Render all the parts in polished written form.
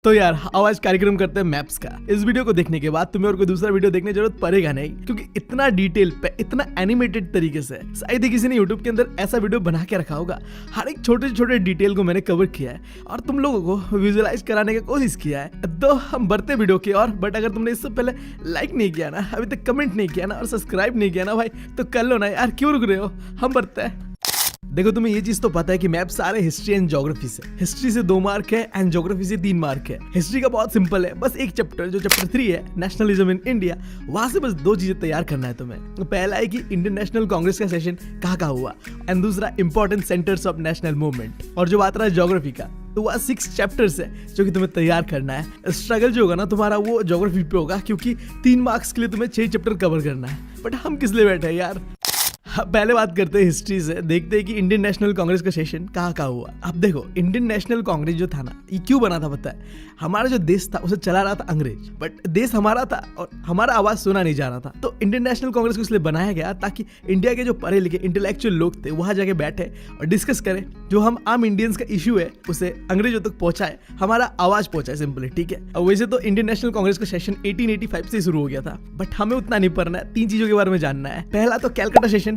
तो यार आओ आज कार्यक्रम करते हैं मैप्स का। इस वीडियो को देखने के बाद तुम्हें और कोई दूसरा वीडियो देखने की जरूरत पड़ेगा नहीं, क्योंकि इतना डिटेल पे इतना एनिमेटेड तरीके से शायद ही किसी ने यूट्यूब के अंदर ऐसा वीडियो बना के रखा होगा। हर एक छोटे छोटे डिटेल को मैंने कवर किया है और तुम लोगों को विजुअलाइज कराने की कोशिश किया है। तो हम बढ़ते वीडियो की और बट अगर तुमने इससे पहले लाइक नहीं किया ना, अभी तक कमेंट नहीं किया ना और सब्सक्राइब नहीं किया ना भाई, तो कर लो ना यार, क्यों रुक रहे हो, हम बढ़ते हैं। देखो तुम्हें ये चीज तो पता है कि मैप सारे हिस्ट्री एंड ज्योग्राफी से, हिस्ट्री से 2 मार्क है एंड ज्योग्राफी से 3 मार्क है। हिस्ट्री का बहुत सिंपल है, बस एक चैप्टर जो चैप्टर 3 है नेशनलिज्म इन इंडिया, वहां से बस 2 चीजें तैयार करना है तुम्हें। पहला है कि इंडियन नेशनल कांग्रेस का सेशन कहाँ हुआ एंड दूसरा important centres of national movement. और जो बात रहा है ज्योग्राफी का, तो वह 6 चैप्टर्स है जो कि तुम्हें तैयार करना है। स्ट्रगल जो होगा ना तुम्हारा वो ज्योग्राफी पे होगा, क्योंकि 3 मार्क्स के लिए तुम्हें 6 चैप्टर कवर करना है। बट हम किस लिए बैठे हैं यार। पहले बात करते हैं हिस्ट्री से, देखते हैं कि इंडियन नेशनल कांग्रेस का सेशन कहाँ हुआ। अब देखो इंडियन नेशनल कांग्रेस जो था ना, ये क्यों बना था पता है? हमारा जो देश था उसे चला रहा था अंग्रेज, बट देश हमारा था और हमारा आवाज सुना नहीं जा रहा था। तो इंडियन नेशनल कांग्रेस को इसलिए बनाया गया ताकि इंडिया के जो पढ़े लिखे इंटेलेक्चुअल लोग थे वहां जाके बैठे और डिस्कस करें, जो हम आम इंडियंस का इश्यू है उसे अंग्रेजों तक पहुंचाए, हमारा आवाज पहुंचाए सिंपली, ठीक है। और वैसे तो इंडियन नेशनल कांग्रेस का सेशन 1885 से शुरू हो गया था, बट हमें उतना नहीं पढ़ना है, 3 चीजों के बारे में जानना है। पहला तो कैलकाटा सेशन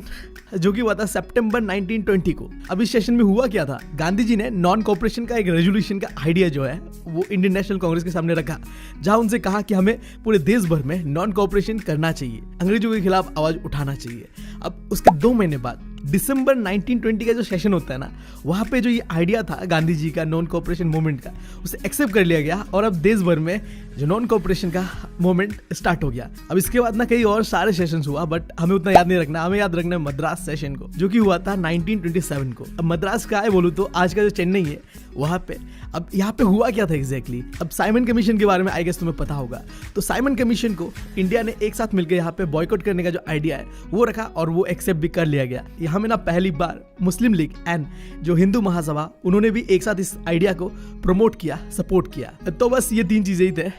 जो कि हुआ था सितंबर 1920 को। अब इस सेशन में हुआ क्या था, गांधी जी ने नॉन कोऑपरेशन का एक रेजोल्यूशन का आइडिया जो है वो इंडियन नेशनल कांग्रेस के सामने रखा, जहां उनसे कहा कि हमें पूरे देश भर में नॉन कोऑपरेशन करना चाहिए, अंग्रेजों के खिलाफ आवाज उठाना चाहिए। अब उसके 2 महीने बाद दिसंबर 1920 का जो सेशन होता है ना, वहां पे जो ये आइडिया था गांधी जी का नॉन कोऑपरेशन मूवमेंट का, उसे एक्सेप्ट कर लिया गया और अब देश भर में जो नॉन कोऑपरेशन का मूवमेंट स्टार्ट हो गया। अब इसके बाद ना कई और सारे सेशंस हुआ, बट हमें उतना याद नहीं रखना, हमें याद रखना है मद्रास सेशन को, जो कि हुआ था 1927 को। अब मद्रास का है बोलूं तो आज का जो चेन्नई है वहां पे। अब यहाँ पे हुआ क्या था एग्जैक्टली? अब साइमन कमीशन के बारे में आई गेस तुम्हें पता होगा। तो साइमन कमीशन को इंडिया ने एक साथ मिलकर यहाँ पे बॉयकॉट करने का जो आइडिया है वो रखा और वो एक्सेप्ट भी कर लिया गया। यहाँ में ना पहली बार मुस्लिम लीग एंड जो हिंदू महासभा, उन्होंने भी एक साथ इस आइडिया को प्रमोट किया, सपोर्ट किया। तो बस ये 3 चीजें ही थे।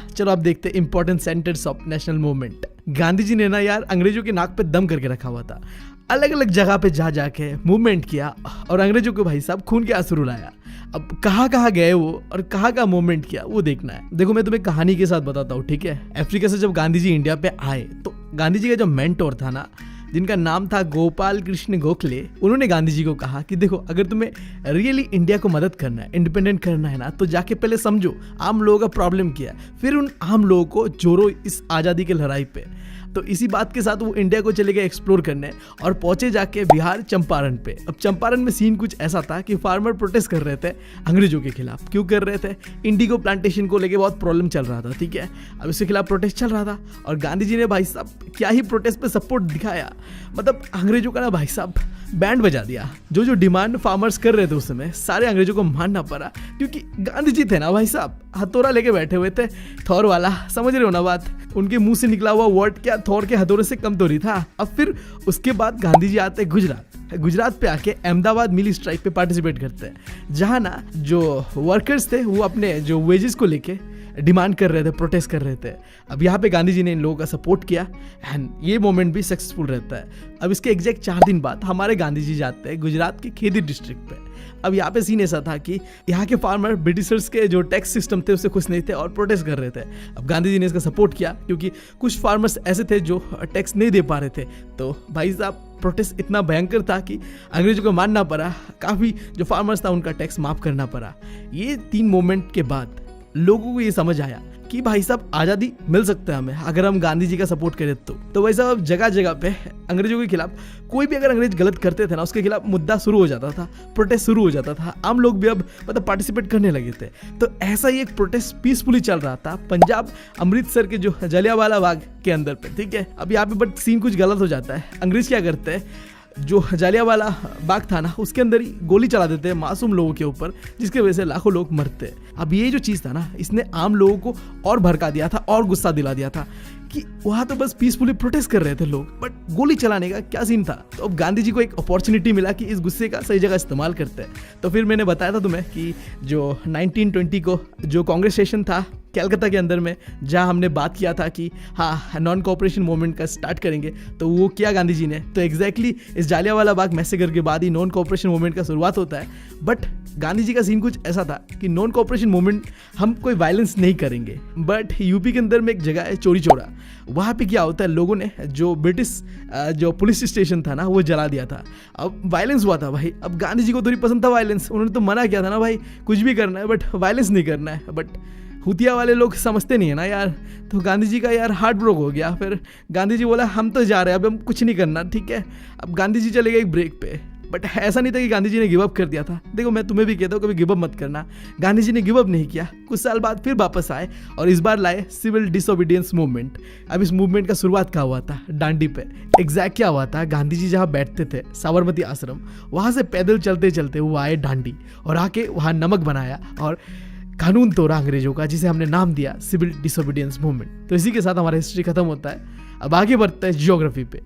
चलो अब देखते हैं important centres of national movement. Gandhi ji ने ना यार अंग्रेजों के नाक पे दम करके रखा हुआ था, अलग अलग जगह पे जा जाके मूवमेंट किया और अंग्रेजों को भाई साहब खून के आंसू रुलाया। अब कहाँ गए वो और कहाँ मूवमेंट किया वो देखना है। देखो मैं तुम्हें कहानी के साथ बताता हूँ, ठीक है। अफ्रीका से जब गांधी जी इंडिया पे आए तो गांधी जी का जो मेंटोर था ना, जिनका नाम था गोपाल कृष्ण गोखले, उन्होंने गांधी जी को कहा कि देखो अगर तुम्हें रियली इंडिया को मदद करना है, इंडिपेंडेंट करना है ना, तो जाके पहले समझो आम लोगों का प्रॉब्लम क्या है, फिर उन आम लोगों को जोड़ो इस आज़ादी की लड़ाई पे। तो इसी बात के साथ वो इंडिया को चले गए एक्सप्लोर करने और पहुंचे जाके बिहार चंपारण पे। अब चंपारण में सीन कुछ ऐसा था कि फार्मर प्रोटेस्ट कर रहे थे अंग्रेजों के खिलाफ। क्यों कर रहे थे? इंडिगो प्लांटेशन को लेके बहुत प्रॉब्लम चल रहा था, ठीक है। अब इसके खिलाफ प्रोटेस्ट चल रहा था और गांधी जी ने भाई साहब क्या ही प्रोटेस्ट पे सपोर्ट दिखाया, मतलब अंग्रेजों का ना भाई साहब बैंड बजा दिया। जो डिमांड फार्मर्स कर रहे थे उस समय सारे अंग्रेजों को मानना पड़ा, क्योंकि गांधी जी थे ना भाई साहब, हथौड़ा लेके बैठे हुए थे, थौर वाला, समझ रहे हो ना बात। उनके मुंह से निकला हुआ वर्ड क्या थौर के हथौड़े से कम तो नहीं था। अब फिर उसके बाद गांधी जी आते गुजरात पे आके अहमदाबाद मिल स्ट्राइक पे पार्टिसिपेट करते हैं, जहां ना जो वर्कर्स थे वो अपने जो वेजेस को लेके डिमांड कर रहे थे, प्रोटेस्ट कर रहे थे। अब यहाँ पे गांधी जी ने इन लोगों का सपोर्ट किया एंड ये मोमेंट भी सक्सेसफुल रहता है। अब इसके एग्जैक्ट 4 दिन बाद हमारे गांधी जी जाते हैं गुजरात के खेदी डिस्ट्रिक्ट पे। अब यहाँ पे सीन ऐसा था कि यहाँ के फार्मर ब्रिटिशर्स के जो टैक्स सिस्टम थे उससे खुश नहीं थे और प्रोटेस्ट कर रहे थे। अब गांधी जी ने इसका सपोर्ट किया, क्योंकि कुछ फार्मर्स ऐसे थे जो टैक्स नहीं दे पा रहे थे। तो भाई साहब प्रोटेस्ट इतना भयंकर था कि अंग्रेजों को मानना पड़ा, काफ़ी जो फार्मर्स था उनका टैक्स माफ करना पड़ा। ये 3 मोमेंट के बाद लोगों को ये समझ आया कि भाई साहब आज़ादी मिल सकता है हमें अगर हम गांधी जी का सपोर्ट करें तो भाई साहब जगह जगह पे अंग्रेजों के खिलाफ कोई भी अगर अंग्रेज गलत करते थे ना, उसके खिलाफ मुद्दा शुरू हो जाता था, प्रोटेस्ट शुरू हो जाता था। आम लोग भी अब मतलब पार्टिसिपेट करने लगे थे। तो ऐसा ही एक प्रोटेस्ट पीसफुली चल रहा था पंजाब अमृतसर के जो जलियांवाला बाग के अंदर पे, ठीक है। अब यहाँ पे बट सीन कुछ गलत हो जाता है। अंग्रेज क्या करते हैं, जो जलियांवाला बाग था ना उसके अंदर ही गोली चला देते हैं मासूम लोगों के ऊपर, जिसकी वजह से लाखों लोग मरते हैं। अब ये जो चीज़ था ना, इसने आम लोगों को और भड़का दिया था और गुस्सा दिला दिया था कि वहाँ तो बस पीसफुली प्रोटेस्ट कर रहे थे लोग, बट गोली चलाने का क्या सीन था। तो अब गांधी जी को एक अपॉर्चुनिटी मिला कि इस गुस्से का सही जगह इस्तेमाल करते हैं। तो फिर मैंने बताया था तुम्हें कि जो 1920 को जो कांग्रेस सेशन था कलकत्ता के अंदर में, जहाँ हमने बात किया था कि हाँ नॉन कोऑपरेशन मूवमेंट का स्टार्ट करेंगे, तो वो किया गांधी जी ने। तो एग्जैक्टली इस जालियांवाला बाग मैसेकर के बाद ही नॉन कोऑपरेशन मूवमेंट का शुरुआत होता है। बट गांधी जी का सीन कुछ ऐसा था कि नॉन कोऑपरेशन मूवमेंट हम कोई वायलेंस नहीं करेंगे। बट यूपी के अंदर में एक जगह है चोरी चौरा, वहाँ पे क्या होता है, लोगों ने जो ब्रिटिश जो पुलिस स्टेशन था ना वो जला दिया था। अब वायलेंस हुआ था भाई। अब गांधी जी को थोड़ी पसंद था वायलेंस, उन्होंने तो मना किया था ना भाई कुछ भी करना है बट वायलेंस नहीं करना है। बट हुतिया वाले लोग समझते नहीं है ना यार, तो गांधी जी का यार हार्ट ब्रोक हो गया। फिर गांधी जी बोला हम तो जा रहे हैं, अब हम कुछ नहीं करना, ठीक है। अब गांधी जी चले गए एक ब्रेक पे। बट ऐसा नहीं था कि गांधी जी ने गिव अप कर दिया था। देखो मैं तुम्हें भी कहता हूँ कभी गिव अप मत करना। गांधी जी ने गिव अप नहीं किया, कुछ साल बाद फिर वापस आए और इस बार लाए सिविल डिसोबीडियंस मूवमेंट। अब इस मूवमेंट का शुरुआत कहाँ हुआ था? डांडी पे। एग्जैक्ट क्या हुआ था, गांधी जी जहाँ बैठते थे साबरमती आश्रम, वहाँ से पैदल चलते चलते वो आए डांडी और आके वहाँ नमक बनाया और कानून तोड़ा अंग्रेजों का, जिसे हमने नाम दिया सिविल डिसोबीडियंस मूवमेंट। तो इसी के साथ हमारा हिस्ट्री खत्म होता है। अब आगे बढ़ते हैं ज्योग्राफी पे।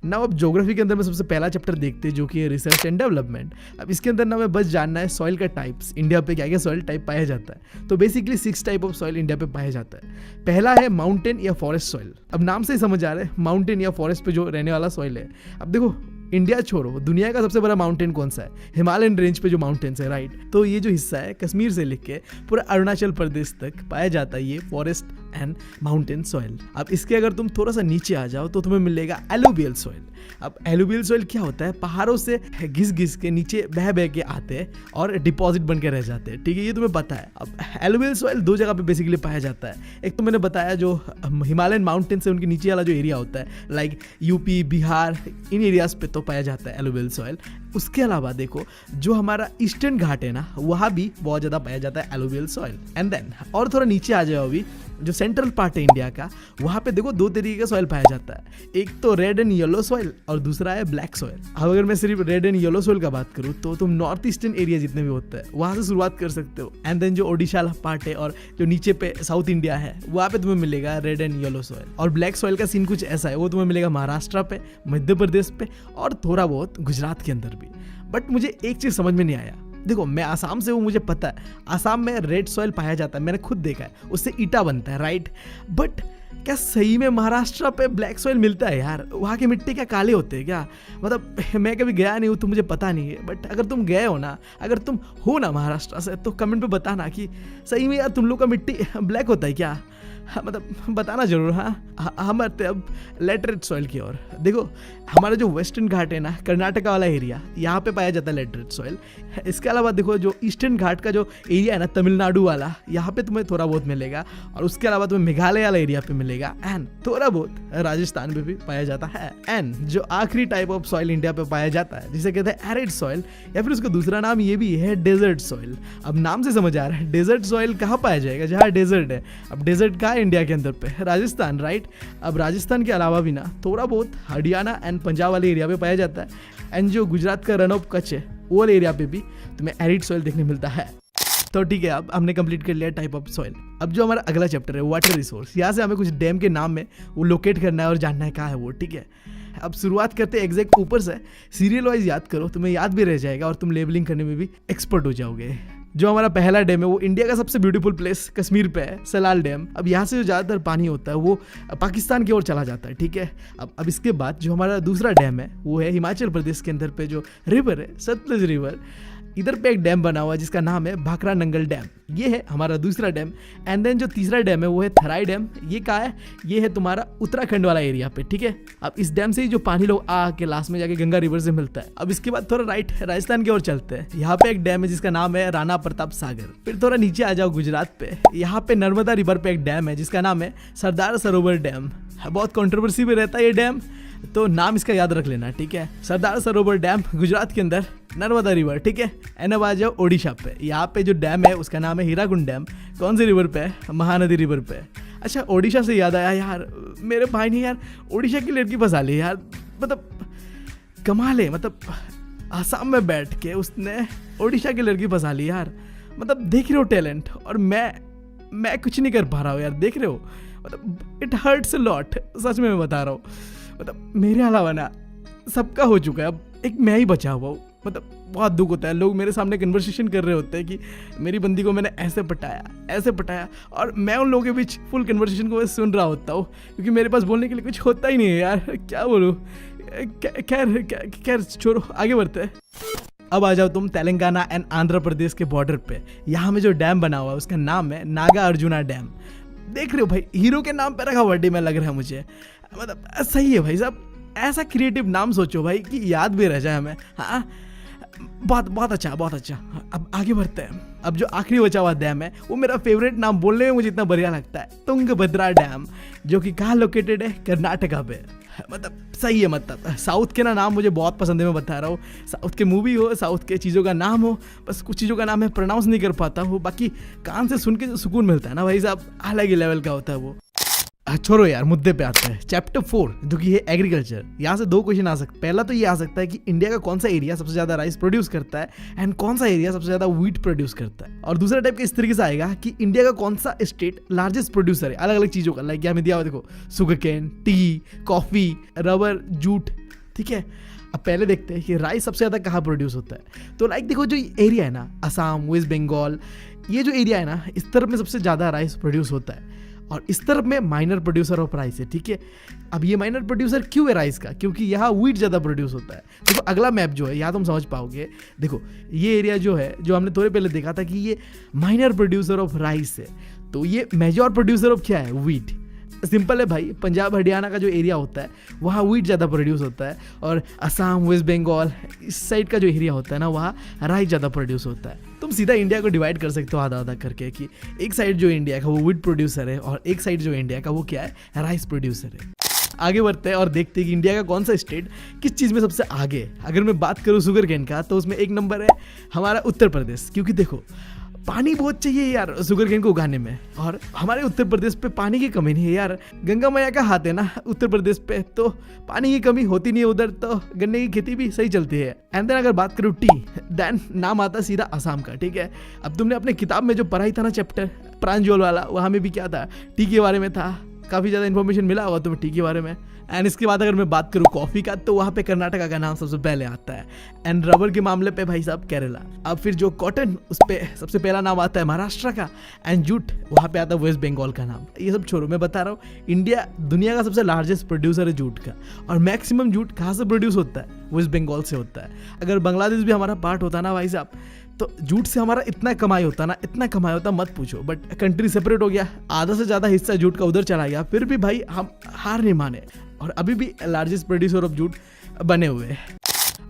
ना अब ज्योग्राफी के अंदर में सबसे पहला चैप्टर देखते हैं जो कि है रिसर्च एंड डेवलपमेंट। अब इसके अंदर ना हमें बस जानना है सॉइल का टाइप्स, इंडिया पे क्या क्या सॉइल टाइप पाया जाता है। तो basically 6 type of soil India पे पाया जाता है। पहला है माउंटेन या फॉरेस्ट सॉइल। अब नाम से ही समझ आ रहा है माउंटेन या फॉरेस्ट पे जो रहने वाला सॉइल है। अब देखो इंडिया छोड़ो, दुनिया का सबसे बड़ा माउंटेन कौन सा है? हिमालयन रेंज पे जो माउंटेन्स है, राइट। तो ये जो हिस्सा है कश्मीर से लेके पूरा अरुणाचल प्रदेश तक पाया जाता है ये फॉरेस्ट एंड माउंटेन सॉइल। अब इसके अगर तुम थोड़ा सा नीचे आ जाओ तो तुम्हें मिलेगा एलुवियल सॉइल। अब एलुवियल सॉइल क्या होता है? पहाड़ों से घिस घिस के नीचे बह बह के आते हैं और डिपॉजिट बन के रह जाते हैं, ठीक है, ये तुम्हें पता है। अब एलुवियल सॉइल 2 जगह पे बेसिकली पाया जाता है। एक तो मैंने बताया जो हिमालयन माउंटेन से उनके नीचे वाला जो एरिया होता है, लाइक यूपी, बिहार, इन एरियाज पे तो पाया जाता है एलुवियल सॉइल। उसके अलावा देखो जो हमारा ईस्टर्न घाट है ना, वहाँ भी बहुत ज़्यादा पाया जाता है एलुवियल सॉइल। एंड देन और थोड़ा नीचे आ जाओ, अभी जो सेंट्रल पार्ट है इंडिया का, वहाँ पे देखो 2 तरीके का सॉइल पाया जाता है। एक तो रेड एंड येलो सॉइल और दूसरा है ब्लैक सॉइल। अब अगर मैं सिर्फ रेड एंड येलो सॉइल का बात करूँ तो तुम नॉर्थ ईस्टर्न एरिया जितने भी होते हैं वहाँ से शुरुआत कर सकते हो। एंड देन जो ओडिशा पार्ट है और जो नीचे पे साउथ इंडिया है, वहाँ पे तुम्हें मिलेगा रेड एंड येलो सॉइल। और ब्लैक सॉइल का सीन कुछ ऐसा है, वो तुम्हें मिलेगा महाराष्ट्र पे, मध्य प्रदेश पे और थोड़ा बहुत गुजरात के अंदर भी। बट मुझे एक चीज़ समझ में नहीं आया। देखो मैं आसाम से हूँ, मुझे पता है आसाम में रेड सॉइल पाया जाता है, मैंने खुद देखा है, उससे ईटा बनता है, राइट। बट क्या सही में महाराष्ट्र पे ब्लैक सॉइल मिलता है यार? वहाँ की मिट्टी क्या काले होते हैं क्या? मतलब मैं कभी गया नहीं हूँ तो मुझे पता नहीं है। बट अगर तुम गए हो ना, अगर तुम हो ना महाराष्ट्र से, तो कमेंट पे बताना कि सही में यार तुम लोग का मिट्टी ब्लैक होता है क्या? हाँ, मतलब बताना जरूर। हाँ हम आते अब लेटरेट सॉइल की ओर। देखो हमारा जो वेस्टर्न घाट है ना, कर्नाटका वाला एरिया, यहाँ पे पाया जाता है लेटरेट सॉइल। इसके अलावा देखो जो ईस्टर्न घाट का जो एरिया है ना, तमिलनाडु वाला, यहाँ पे तुम्हें थोड़ा बहुत मिलेगा। और उसके अलावा तुम्हें मेघालय वाला एरिया पे मिलेगा एंड थोड़ा बहुत राजस्थान में भी पाया जाता है। एंड जो आखिरी टाइप ऑफ सॉइल इंडिया पे पाया जाता है, जिसे कहते हैं एरिड सॉइल, या फिर उसका दूसरा नाम ये भी है डेजर्ट सॉइल। अब नाम से समझ आ रहा है डेजर्ट सॉइल कहाँ पाया जाएगा? जहाँ डेजर्ट है। अब डेजर्ट कहाँ इंडिया के अंदर पे? राजस्थान, राइट। अब राजस्थान के अलावा भी ना थोड़ा बहुत हरियाणा एंड पंजाब वाले एरिया पे पाया जाता है। एंड जो गुजरात का रन ऑफ कच्छ है वो वाले एरिया पे भी तुम्हें एरिड सॉइल देखने मिलता है। तो ठीक है, अब हमने कंप्लीट कर लिया टाइप ऑफ सॉइल। अब जो हमारा अगला चैप्टर है वाटर रिसोर्स, यहाँ से हमें कुछ डैम के नाम में वो लोकेट करना है और जानना है कहाँ है वो, ठीक है। अब शुरुआत करते हैं एग्जैक्ट ऊपर से, सीरियल वाइज याद करो, तुम्हें याद भी रह जाएगा और तुम लेबलिंग करने में भी एक्सपर्ट हो जाओगे। जो हमारा पहला डैम है वो इंडिया का सबसे ब्यूटीफुल प्लेस कश्मीर पे है, सलाल डैम। अब यहाँ से जो ज़्यादातर पानी होता है वो पाकिस्तान की ओर चला जाता है, ठीक है। अब इसके बाद जो हमारा दूसरा डैम है वो है हिमाचल प्रदेश के अंदर पे जो रिवर है, सतलुज रिवर, इधर पे एक डैम बना हुआ है जिसका नाम है भाखरा नंगल डैम। ये है हमारा दूसरा डैम। एंड देन जो तीसरा डैम है वो है थराई डैम। ये कहाँ है? ये है तुम्हारा उत्तराखंड वाला एरिया पे, ठीक है। अब इस डैम से ही जो पानी लोग आके लास्ट में जाके गंगा रिवर से मिलता है। अब इसके बाद थोड़ा राइट राजस्थान की ओर चलते हैं। यहाँ पे एक डैम है जिसका नाम है राणा प्रताप सागर। फिर थोड़ा नीचे आ जाओ गुजरात पे, यहाँ पे नर्मदा रिवर पे एक डैम है जिसका नाम है सरदार सरोवर डैम। बहुत कंट्रोवर्सी में रहता है ये डैम, तो नाम इसका याद रख लेना, ठीक है। सरदार सरोवर डैम गुजरात के अंदर, नर्मदा रिवर, ठीक है। एंड अब आ जाओ ओडिशा पे, यहाँ पे जो डैम है उसका नाम है हीराकुंड डैम। कौन सी रिवर पे? महानदी रिवर पे। अच्छा ओडिशा से याद आया यार, मेरे भाई ने यार ओडिशा की लड़की फंसा ली यार, मतलब कमाल है। मतलब आसाम में बैठ के उसने ओडिशा की लड़की फंसा ली यार। मतलब देख रहे हो टैलेंट, और मैं कुछ नहीं कर पा रहा हूँ यार, देख रहे हो। मतलब इट हर्ट्स अ लॉट, सच में मैं बता रहा हूँ। मतलब मेरे अलावा ना सबका हो चुका है, अब एक मैं ही बचा हुआ हूँ। मतलब बहुत दुख होता है। लोग मेरे सामने कन्वर्सेशन कर रहे होते हैं कि मेरी बंदी को मैंने ऐसे पटाया, और मैं उन लोगों के बीच फुल कन्वर्सेशन को सुन रहा होता हूँ, क्योंकि मेरे पास बोलने के लिए कुछ होता ही नहीं है यार, क्या बोलूँ। खैर छोड़ो, आगे बढ़ते हैं। अब आ जाओ तुम तेलंगाना एंड आंध्र प्रदेश के बॉर्डर पे। यहाँ में जो डैम बना हुआ है उसका नाम है नागा अर्जुना डैम। देख रहे हो भाई, हीरो के नाम पे रखा हुआ डैम लग रहा है मुझे, मतलब सही है भाई साहब। ऐसा क्रिएटिव नाम सोचो भाई कि याद भी रह जाए हमें। हाँ, बहुत अच्छा। अब आगे बढ़ते हैं। अब जो आखिरी बचा हुआ डैम है वो मेरा फेवरेट नाम बोलने में मुझे इतना बढ़िया लगता है, तुंगभद्रा डैम, जो कि कहाँ लोकेटेड है, कर्नाटका पे। मतलब सही है, मतलब साउथ के ना नाम मुझे बहुत पसंद है। मैं बता रहा हूँ, साउथ के मूवी हो, साउथ के चीज़ों का नाम हो, बस कुछ चीज़ों का नाम मैं प्रोनाउंस नहीं कर पाता हूँ, बाकी कान से सुन के जो सुकून मिलता है ना भाई साहब, अलग ही लेवल का होता है वो। छोड़ो यार, मुद्दे पे आते हैं। चैप्टर 4 जो कि है एग्रीकल्चर। यहाँ से 2 क्वेश्चन आ सकते। पहला तो ये आ सकता है कि इंडिया का कौन सा एरिया सबसे ज्यादा राइस प्रोड्यूस करता है एंड कौन सा एरिया सबसे ज्यादा व्हीट प्रोड्यूस करता है। और दूसरा टाइप का इस तरीके से आएगा कि इंडिया का कौन सा स्टेट लार्जेस्ट प्रोड्यूसर है अलग अलग चीजों का। लाइक यहाँ में दिया हुआ देखो, sugar cane, tea, coffee, rubber, jute. ठीक है, अब पहले देखते हैं कि राइस सबसे ज्यादा कहाँ प्रोड्यूस होता है। तो लाइक देखो, जो एरिया है ना, असम, वेस्ट बंगाल, ये जो एरिया है ना, इस तरफ में सबसे ज्यादा राइस प्रोड्यूस होता है, और इस तरफ में माइनर प्रोड्यूसर ऑफ राइस है। ठीक है, अब ये माइनर प्रोड्यूसर क्यों है राइस का? क्योंकि यहाँ व्हीट ज़्यादा प्रोड्यूस होता है। देखो अगला मैप जो है, यहाँ तुम समझ पाओगे। देखो ये एरिया जो है, जो हमने थोड़े पहले देखा था कि ये माइनर प्रोड्यूसर ऑफ राइस है, तो ये मेजर प्रोड्यूसर ऑफ क्या है? व्हीट। सिंपल है भाई, पंजाब हरियाणा का जो एरिया होता है वहाँ व्हीट ज़्यादा प्रोड्यूस होता है, और असम, वेस्ट बंगाल, इस साइड का जो एरिया होता है ना, वहाँ राइस ज़्यादा प्रोड्यूस होता है। तुम सीधा इंडिया को डिवाइड कर सकते हो आधा आधा करके, कि एक साइड जो इंडिया का वो व्हीट प्रोड्यूसर है, और एक साइड जो इंडिया का वो क्या है? राइस प्रोड्यूसर है। आगे बढ़ते हैं और देखते हैं कि इंडिया का कौन सा स्टेट किस चीज़ में सबसे आगे है। अगर मैं बात करूँ शुगर केन का, तो उसमें 1 नंबर है हमारा उत्तर प्रदेश, क्योंकि देखो पानी बहुत चाहिए यार शुगर केन को उगाने में, और हमारे उत्तर प्रदेश पे पानी की कमी नहीं है यार। गंगा मैया का हाथ है ना उत्तर प्रदेश पे, तो पानी की कमी होती नहीं है उधर, तो गन्ने की खेती भी सही चलती है। एंड देन अगर बात करूँ टी, देन नाम आता है सीधा असम का। ठीक है, अब तुमने अपने किताब में जो पढ़ाई था ना चैप्टर प्रांजल वाला, वहाँ में भी क्या था? टी के बारे में था। काफ़ी ज़्यादा इन्फॉर्मेशन मिला होगा तुम्हें टी के बारे में। एंड इसके बाद अगर मैं बात करूँ कॉफ़ी का, तो वहाँ पे कर्नाटका का नाम सबसे पहले आता है। एंड रबर के मामले पे भाई साहब केरला। अब फिर जो कॉटन, उस पर सबसे पहला नाम आता है महाराष्ट्र का। एंड जूट, वहाँ पे आता है वेस्ट बंगाल का नाम। ये सब छोड़ो, मैं बता रहा हूँ इंडिया दुनिया का सबसे लार्जेस्ट प्रोड्यूसर है जूट का, और मैक्सिमम जूट कहाँ से प्रोड्यूस होता है? वेस्ट बंगाल से होता है। अगर बांग्लादेश भी हमारा पार्ट होता ना भाई साहब, तो जूट से हमारा इतना कमाई होता मत पूछो। बट कंट्री सेपरेट हो गया, आधा से ज़्यादा हिस्सा जूट का उधर चला गया, फिर भी भाई हम हार नहीं माने, और अभी भी लार्जेस्ट प्रोड्यूसर ऑफ जूट बने हुए हैं।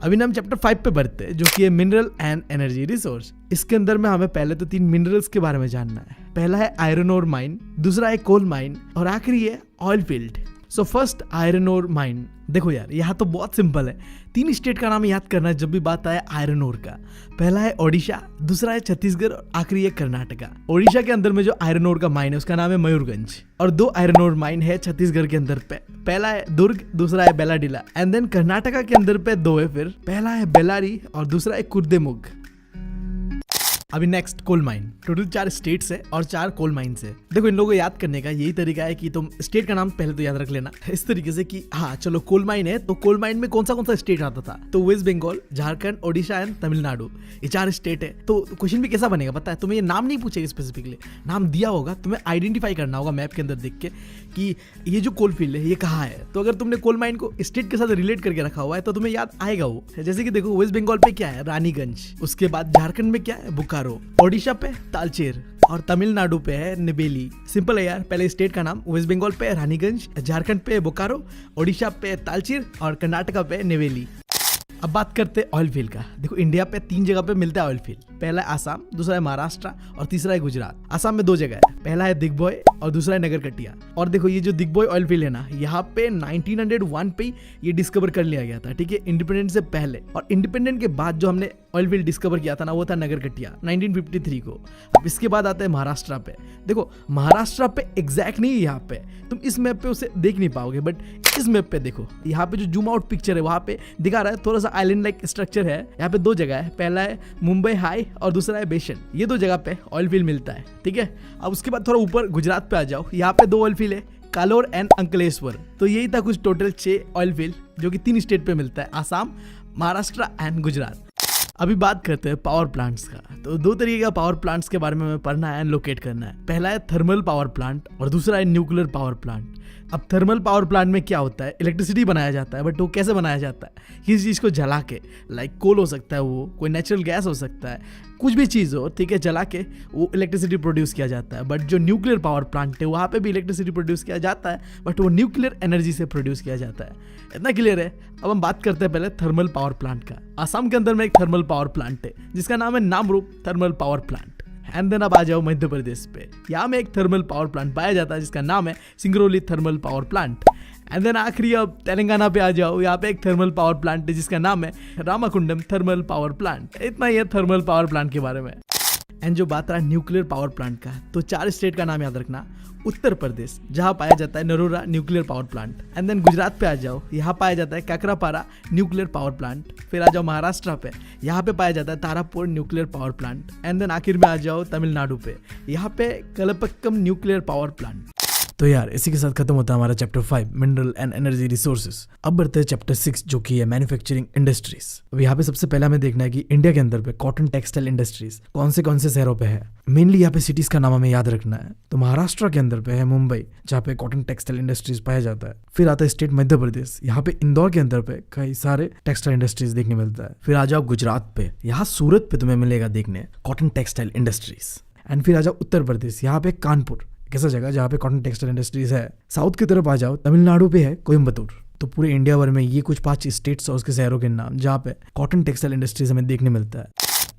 अभी हम चैप्टर 5 पे बढ़ते हैं, जो कि है मिनरल एंड एनर्जी रिसोर्स। इसके अंदर में हमें पहले तो 3 मिनरल्स के बारे में जानना है। पहला है आयरन ओर माइन, दूसरा है कोल माइन, और आखिरी है oil field. So first iron ore mine. देखो यार, यहाँ तो बहुत सिंपल है, 3 स्टेट का नाम याद करना है जब भी बात आए आयरन ओर का। पहला है ओडिशा, दूसरा है छत्तीसगढ़, और आखिरी है कर्नाटका। ओडिशा के अंदर में जो आयरन ओर का माइन है उसका नाम है मयूरगंज, और 2 आयरन ओर माइन है छत्तीसगढ़ के अंदर पे। पहला है दुर्ग, दूसरा है बेलाडीला। एंड देन कर्नाटका के अंदर पे 2 है, फिर पहला है बेलारी और दूसरा है कुर्देमुग। अभी next coal mine. Total 4 states है और 4 कोल माइन्स है। देखो इन लोगों को याद करने का यही तरीका है कि तुम स्टेट का नाम पहले तो याद रख लेना इस तरीके से कि हाँ चलो कोल माइन है, तो कोल माइन में कौन सा स्टेट आता था? तो वेस्ट बंगाल, झारखंड, ओडिशा एंड तमिलनाडु, ये 4 स्टेट है। तो क्वेश्चन भी कैसा बनेगा पता है? तुम्हें ये नाम नहीं पूछेगा स्पेसिफिकली, नाम दिया होगा, तुम्हें आइडेंटिफाई करना होगा मैप के अंदर देख के कि ये जो कोल फील्ड है ये कहाँ है। तो अगर तुमने कोल माइन को स्टेट के साथ रिलेट करके रखा हुआ है तो तुम्हें याद आएगा वो। जैसे कि देखो वेस्ट बंगाल पे क्या है? रानीगंज। उसके बाद झारखंड में क्या है? बोकारो। ओडिशा पे तालचेर, और तमिलनाडु पे है नेवेली। सिंपल है यार, पहले स्टेट का नाम। वेस्ट बंगाल पे रानीगंज, झारखंड पे बोकारो, ओडिशा पे तालचेर, और कर्नाटका पे नेवेली। अब बात करते हैं ऑयल फील्ड का। देखो इंडिया पे 3 जगह पे मिलता है ऑयल फील्ड। पहला है आसाम, दूसरा है महाराष्ट्र, और तीसरा है गुजरात। आसाम में 2 जगह है, पहला है दिग्बोय और दूसरा है नगरकटिया। और देखो ये जो दिग्बोय ऑयल फील्ड है ना, यहाँ पे 1901 पे ये डिस्कवर कर लिया गया था। ठीक है, इंडिपेंडेंस से पहले। और इंडिपेंडेंट के बाद जो हमने ऑयल फील्ड डिस्कवर किया था ना, वो था नगरकटिया 1953 को। अब इसके बाद आता है महाराष्ट्र पे। देखो महाराष्ट्र पे एग्जैक्ट नहीं है यहाँ पे, तुम इस मैप पे उसे देख नहीं पाओगे, बट इस मैप पे देखो, यहाँ पे जो जूम आउट पिक्चर है वहाँ पे दिखा रहा है थोड़ा सा आइलैंड लाइक स्ट्रक्चर है। यहाँ पे 2 जगह है, पहला है मुंबई हाई और दूसरा है बेशन। ये 2 जगह पे ऑयल फील्ड मिलता है। ठीक है, अब उसके बाद थोड़ा ऊपर गुजरात पे आ जाओ, यहाँ पे 2 ऑयल फील्ड है, कालोर एंड अंकलेश्वर। तो यही था कुछ टोटल 6 ऑयल फील्ड जो कि 3 स्टेट पे मिलता है, आसाम, महाराष्ट्र एंड गुजरात। अभी बात करते हैं पावर प्लांट्स का। तो दो तरीके का पावर प्लांट्स के बारे में हमें पढ़ना है एंड लोकेट करना है। पहला है थर्मल पावर प्लांट और दूसरा है न्यूक्लियर पावर प्लांट। अब थर्मल पावर प्लांट में क्या होता है, इलेक्ट्रिसिटी बनाया जाता है, बट वो कैसे बनाया जाता है, किसी चीज़ को जला के, लाइक कोल हो सकता है, वो कोई नेचुरल गैस हो सकता है, कुछ भी चीज़ हो, ठीक है, जला के वो इलेक्ट्रिसिटी प्रोड्यूस किया जाता है। बट जो न्यूक्लियर पावर प्लांट है वहाँ पे भी इलेक्ट्रिसिटी प्रोड्यूस किया जाता है, बट वो न्यूक्लियर एनर्जी से प्रोड्यूस किया जाता है। इतना क्लियर है। अब हम बात करते हैं पहले थर्मल पावर प्लांट का। आसाम के अंदर में एक थर्मल पावर प्लांट है जिसका नाम है Namrup thermal power plant. And then अब आ जाओ मध्य प्रदेश पे। यहाँ में एक थर्मल पावर प्लांट पाया जाता है जिसका नाम है Singrauli thermal power plant. And then आखिरी अब तेलंगाना पे आ जाओ, यहाँ पे एक थर्मल पावर प्लांट है जिसका नाम है रामाकुंडम थर्मल पावर प्लांट। इतना ही है थर्मल पावर प्लांट के बारे में। एंड जो बात रहा न्यूक्लियर पावर प्लांट का, तो 4 स्टेट का नाम याद रखना। उत्तर प्रदेश, जहाँ पाया जाता है Narora nuclear power plant. And then Gujarat पे आ जाओ, यहाँ पाया जाता है काकरापारा न्यूक्लियर पावर प्लांट। फिर आ जाओ महाराष्ट्र पे, यहाँ पे पाया जाता है Tarapur nuclear power plant. And then आखिर में आ जाओ तमिलनाडु पे, यहाँ पे कलपक्कम न्यूक्लियर पावर प्लांट। तो यार इसी के साथ खत्म होता है हमारा chapter 5 mineral and energy resources. अब बढ़ते हैं चैप्टर 6 जो कि है मैन्युफैक्चरिंग इंडस्ट्रीज। अब यहाँ पे सबसे पहले हमें देखना है कि इंडिया के अंदर पे कॉटन टेक्सटाइल इंडस्ट्रीज कौन से शहरों पे है। मेनली यहाँ पे सिटीज का नाम हमें याद रखना है। तो महाराष्ट्र के अंदर पे है मुंबई, जहाँ पे कॉटन टेक्सटाइल इंडस्ट्रीज पाया जाता है। फिर आता है स्टेट मध्य प्रदेश, यहाँ पे इंदौर के अंदर पे कई सारे टेक्सटाइल इंडस्ट्रीज देखने मिलता है। फिर आ जाओ गुजरात पे, यहाँ सूरत पे तुम्हें मिलेगा देखने कॉटन टेक्सटाइल इंडस्ट्रीज। एंड फिर आ जाओ उत्तर प्रदेश, यहाँ पे कानपुर, कैसा जगह जहाँ पे कॉटन टेक्सटाइल इंडस्ट्रीज है। साउथ की तरफ आ जाओ, तमिलनाडु पे है कोयम्बतूर। तो पूरे इंडिया भर में ये कुछ 5 स्टेट्स और उसके शहरों के नाम जहाँ पे कॉटन टेक्सटाइल इंडस्ट्रीज हमें देखने मिलता है।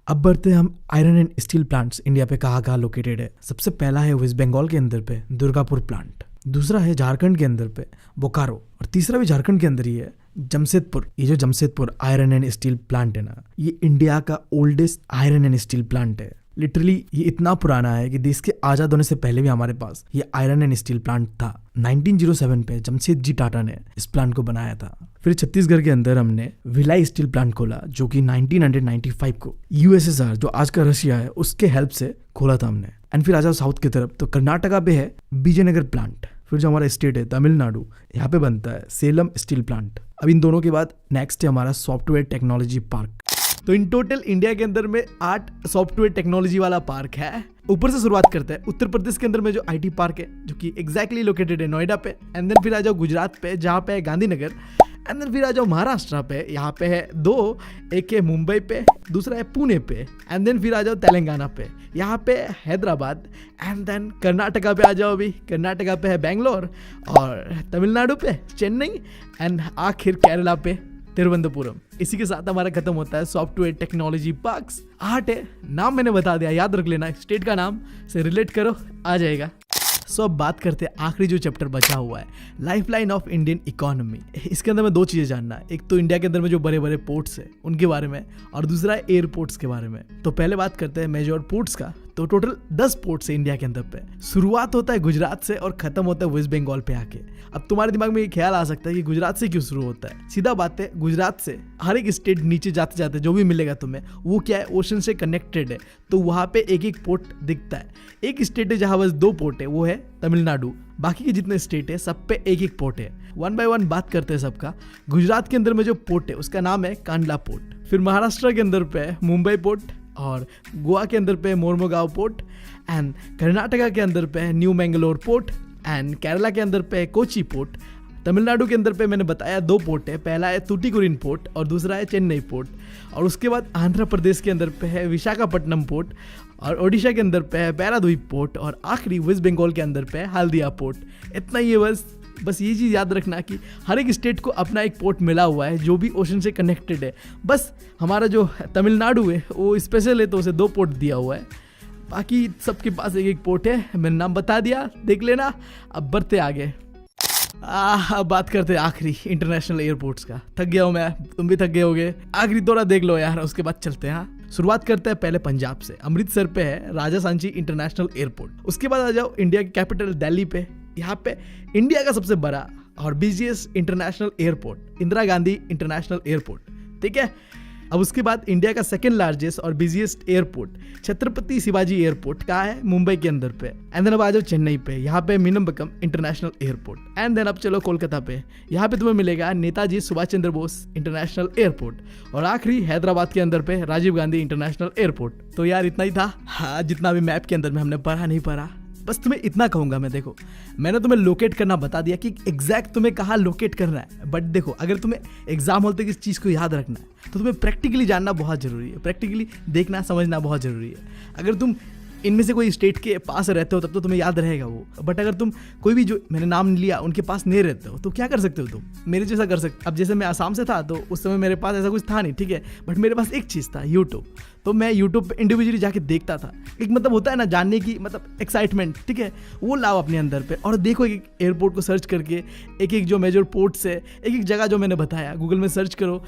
अब बढ़ते हैं हम iron and steel plants India पे कहाँ लोकेटेड है। सबसे पहला है वेस्ट बंगाल के अंदर पे दुर्गापुर प्लांट, दूसरा है झारखंड के अंदर पे बोकारो, और तीसरा भी झारखंड के अंदर ही है जमशेदपुर। ये जो Jamshedpur iron and steel plant है ना, ये इंडिया का oldest iron and steel plant है। लिटरली ये इतना पुराना है कि देश के आजाद होने से पहले भी हमारे पास ये आयरन एंड स्टील प्लांट था। 1907 पे जमशेदजी टाटा ने इस प्लांट को बनाया था। फिर छत्तीसगढ़ के अंदर हमने भिलाई स्टील प्लांट खोला जो कि 1995 को यूएसएसआर जो आज का रशिया है उसके हेल्प से खोला था हमने। एंड फिर आ जाओ साउथ की तरफ, तो कर्नाटका पे है विजयनगर प्लांट। फिर जो हमारा स्टेट है तमिलनाडु, यहाँ पे बनता है सेलम स्टील प्लांट। अब इन दोनों के बाद नेक्स्ट है हमारा सॉफ्टवेयर टेक्नोलॉजी पार्क। तो इन टोटल इंडिया के अंदर में 8 सॉफ्टवेयर टेक्नोलॉजी वाला पार्क है। ऊपर से शुरुआत करते हैं उत्तर प्रदेश के अंदर में जो आईटी पार्क है जो कि एग्जैक्टली लोकेटेड है नोएडा पे। एंड देन फिर आ जाओ गुजरात पे जहाँ पे है गांधीनगर। एंड देन फिर आ जाओ महाराष्ट्र पे, यहाँ पे है 2, एक है मुंबई पे, दूसरा है पुणे पे। एंड देन फिर आ जाओ तेलंगाना पे, यहाँ पे हैदराबाद। एंड देन कर्नाटका पे आ जाओ, अभी कर्नाटका पे है बेंगलोर, और तमिलनाडु पे चेन्नई, एंड आखिर केरला पे तिरुवनंतपुरम। इसी के साथ हमारा खत्म होता है सॉफ्टवेयर टेक्नोलॉजी पार्क्स। 8 है, नाम मैंने बता दिया, याद रख लेना, स्टेट का नाम से रिलेट करो, आ जाएगा। सो अब बात करते हैं आखिरी जो चैप्टर बचा हुआ है, लाइफलाइन ऑफ इंडियन इकोनॉमी। इसके अंदर में 2 चीजें जानना है, एक तो इंडिया के अंदर में जो बड़े बड़े पोर्ट्स है उनके बारे में, और दूसरा है एयरपोर्ट्स के बारे में। तो पहले बात करते हैं मेजर पोर्ट्स का। तो टोटल 10 पोर्ट्स है इंडिया के अंदर पे। शुरुआत होता है गुजरात से और खत्म होता है वेस्ट बंगाल पे आके। अब तुम्हारे दिमाग में ये ख्याल आ सकता है कि गुजरात से क्यों शुरू होता है। सीधा बात है, गुजरात से हर एक स्टेट नीचे जाते जाते जो भी मिलेगा तुम्हें वो क्या है, ओशन से कनेक्टेड है। तो वहां पे एक एक पोर्ट दिखता है। एक स्टेट है जहां बस 2 पोर्ट है, वो है तमिलनाडु। बाकी के जितने स्टेट है सब पे एक एक पोर्ट है। 1 बाय 1 बात करते हैं सबका। गुजरात के अंदर में जो पोर्ट है उसका नाम है कांडला पोर्ट। फिर महाराष्ट्र के अंदर पे मुंबई पोर्ट, और गोवा के अंदर पे मोरमुगांव पोर्ट, एंड कर्नाटका के अंदर पे new Mangalore port, and Kerala के अंदर पे कोची पोर्ट। तमिलनाडु के अंदर पे मैंने बताया 2 पोर्ट है, पहला है तूतीकुरिन पोर्ट और दूसरा है चेन्नई पोर्ट। और उसके बाद आंध्र प्रदेश के अंदर पे है विशाखापट्टनम पोर्ट, और ओडिशा के अंदर पे है पैराद्वीप पोर्ट, और आखिरी वेस्ट बंगाल के अंदर पे है हल्दिया पोर्ट। इतना ही है बस ये चीज़ याद रखना कि हर एक स्टेट को अपना एक पोर्ट मिला हुआ है जो भी ओशन से कनेक्टेड है। बस हमारा जो तमिलनाडु है वो स्पेशल है तो उसे 2 पोर्ट दिया हुआ है, बाकी सबके पास एक एक पोर्ट है। मैंने नाम बता दिया, देख लेना। अब बढ़ते आगे। अब बात करते हैं आखिरी इंटरनेशनल एयरपोर्ट्स का। थक गया हूँ मैं, तुम भी थक गए होगे। आखिरी थोड़ा देख लो यार, उसके बाद चलते हैं। हाँ, शुरुआत करते हैं पहले पंजाब से। अमृतसर पे है राजा सांची इंटरनेशनल एयरपोर्ट। उसके बाद आ जाओ इंडिया की कैपिटल दिल्ली पे। यहाँ पे इंडिया का सबसे बड़ा और busiest international airport Indira Gandhi international airport, ठीक है। अब उसके बाद इंडिया का सेकंड लार्जेस्ट और busiest airport Chhatrapati Shivaji airport कहाँ है? मुंबई के अंदर पे। एंड देन अब आ जाओ चेन्नई पे, यहाँ पे मीनम्बक्कम इंटरनेशनल एयरपोर्ट। एंड देन अब चलो कोलकाता पे, यहाँ पे तुम्हें मिलेगा नेताजी सुभाष चंद्र बोस इंटरनेशनल एयरपोर्ट। और आखिरी हैदराबाद के अंदर पे राजीव गांधी इंटरनेशनल एयरपोर्ट। तो यार इतना ही था। हाँ, जितना भी मैप के अंदर में हमने पढ़ा नहीं पढ़ा, बस तुम्हें इतना कहूंगा मैं। देखो, मैंने तुम्हें लोकेट करना बता दिया कि एग्जैक्ट तुम्हें कहाँ लोकेट करना है। बट देखो, अगर तुम्हें एग्जाम हॉल तक इस चीज़ को याद रखना है तो तुम्हें प्रैक्टिकली जानना बहुत जरूरी है, प्रैक्टिकली देखना समझना बहुत जरूरी है। अगर तुम इनमें से कोई स्टेट के पास रहते हो तब तो तुम्हें याद रहेगा वो। बट अगर तुम कोई भी जो मैंने नाम लिया उनके पास नहीं रहते हो तो क्या कर सकते हो? तुम मेरे जैसा कर सकते। अब जैसे मैं आसाम से था तो उस समय मेरे पास ऐसा कुछ था नहीं, ठीक है, बट मेरे पास एक चीज़ था, यूट्यूब। तो मैं यूट्यूब पे इंडिविजुअली जाके देखता था। एक मतलब होता है ना जानने की मतलब एक्साइटमेंट, ठीक है, वो लाओ अपने अंदर पे और देखो एक एयरपोर्ट को सर्च करके, एक एक जो मेजर पोर्ट्स है, एक एक जगह जो मैंने बताया गूगल में सर्च करो,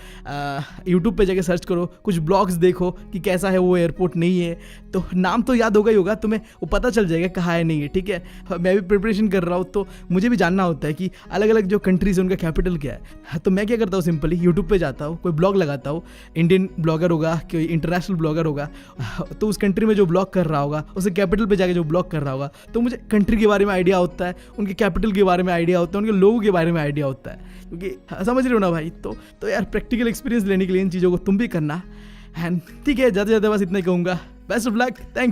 यूट्यूब पे जाके सर्च करो, कुछ ब्लॉग्स देखो कि कैसा है वो एयरपोर्ट नहीं है तो नाम तो याद होगा ही होगा तुम्हें, वो पता चल जाएगा कहाँ है नहीं है, ठीक है। मैं भी प्रिपरेशन कर रहा हूँ तो मुझे भी जानना होता है कि अलग अलग जो कंट्रीज है उनका कैपिटल क्या है। तो मैं क्या करता हूँ, सिंपली यूट्यूब पे जाता हूँ, कोई ब्लॉग लगाता हूँ, इंडियन ब्लॉगर होगा, कोई इंटरनेशनल ब्लॉगर होगा, तो उस कंट्री में जो ब्लॉग कर रहा होगा, उसके कैपिटल पे जाके जो ब्लॉग कर रहा होगा, तो मुझे कंट्री के बारे में आइडिया होता है, उनके कैपिटल के बारे में आइडिया होता है, उनके लोगों के बारे में आइडिया होता है। क्योंकि समझ रहे हो ना भाई, तो यार प्रैक्टिकल एक्सपीरियंस लेने के लिए इन चीज़ों को तुम भी करना। एंड ठीक है, ज़्यादा से ज़्यादा बस इतना ही कहूँगा। Best of luck, thank you.